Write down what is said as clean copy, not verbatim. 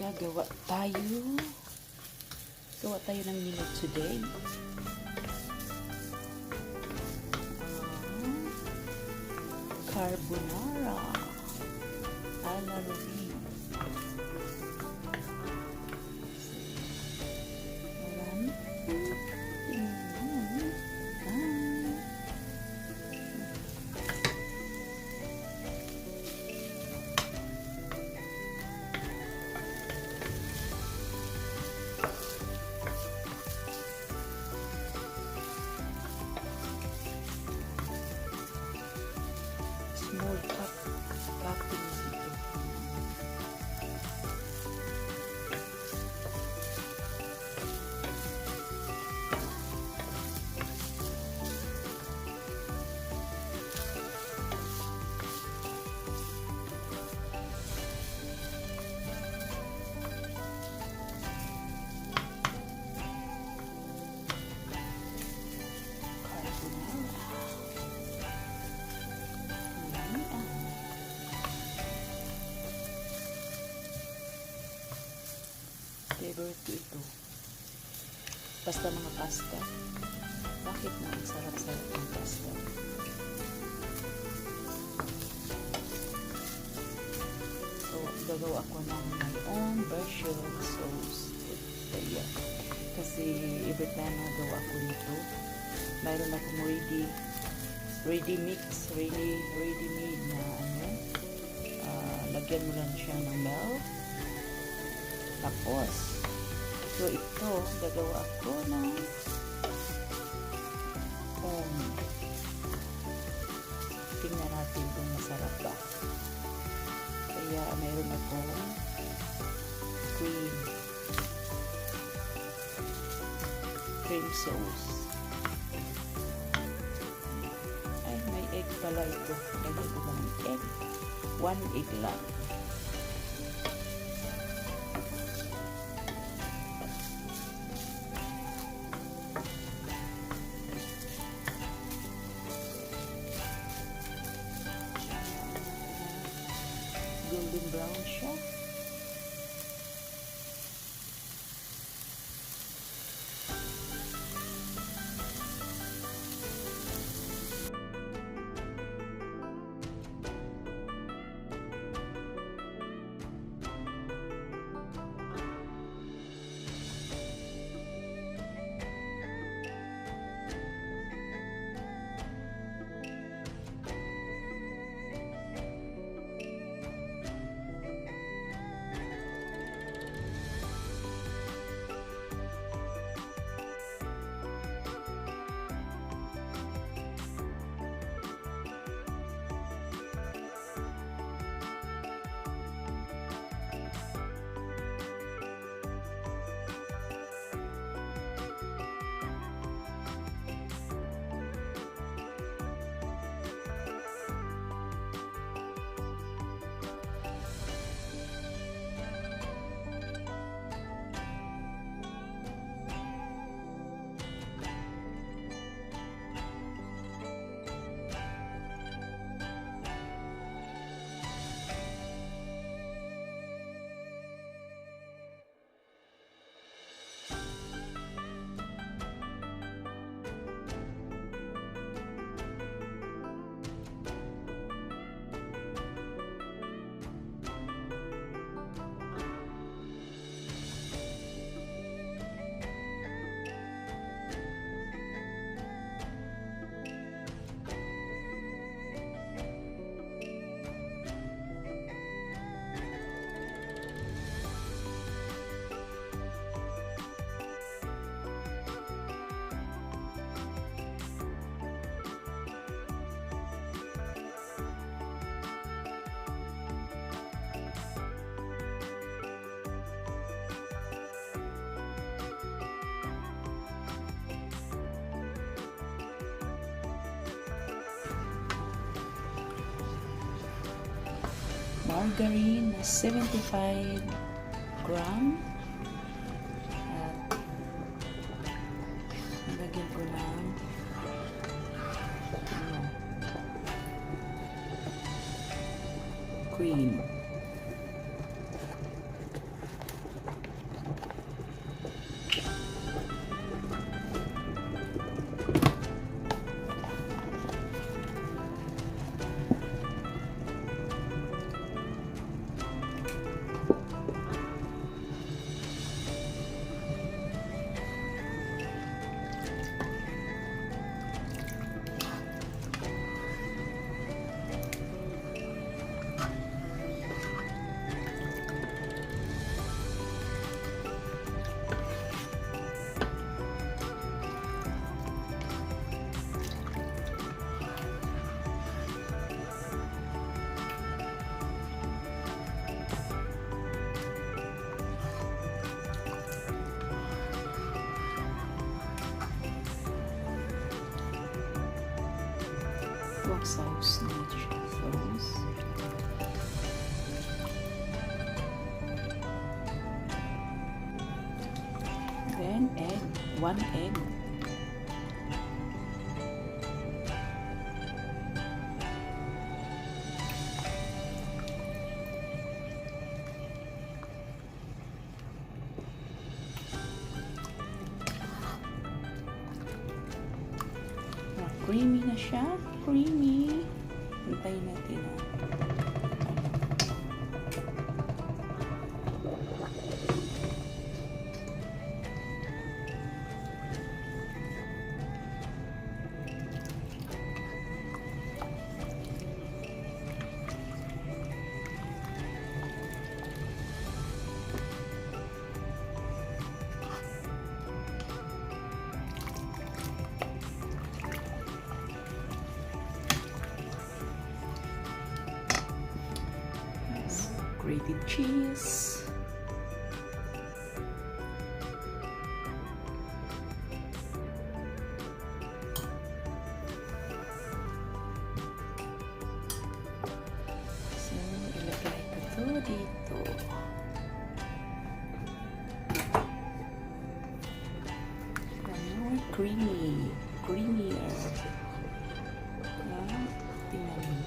Gagawa tayo. Gawa tayo ng menu today. Carbonara ala Ruby. Small cup toppings ito. Favorite ko ito. Basta mga pasta. Bakit na ang sarap-sarap ng pasta? So, gagawa ako ng my own version sauce. Kaya, kasi every time na gawa ko nito, mayroon akong ready made na lagyan mo lang siya ng milk. Tapos, so ito, gagawa ako ng tingnan natin kung masarap ba. Kaya, mayroon akong cream sauce. Ay, may egg pala ito. Lagyan ko ng egg. 1 egg lang. Golden brown siya. Margarine na 75 gram. At nilagyan ko ng cream. Tuwang sauce na siya. Sauce. Then egg. 1 egg. Creamy na siya. Creamy. Hintayin natin na. Grated cheese. So, ilagay ko to dito. More creamy. Creamier. Tingnan mo.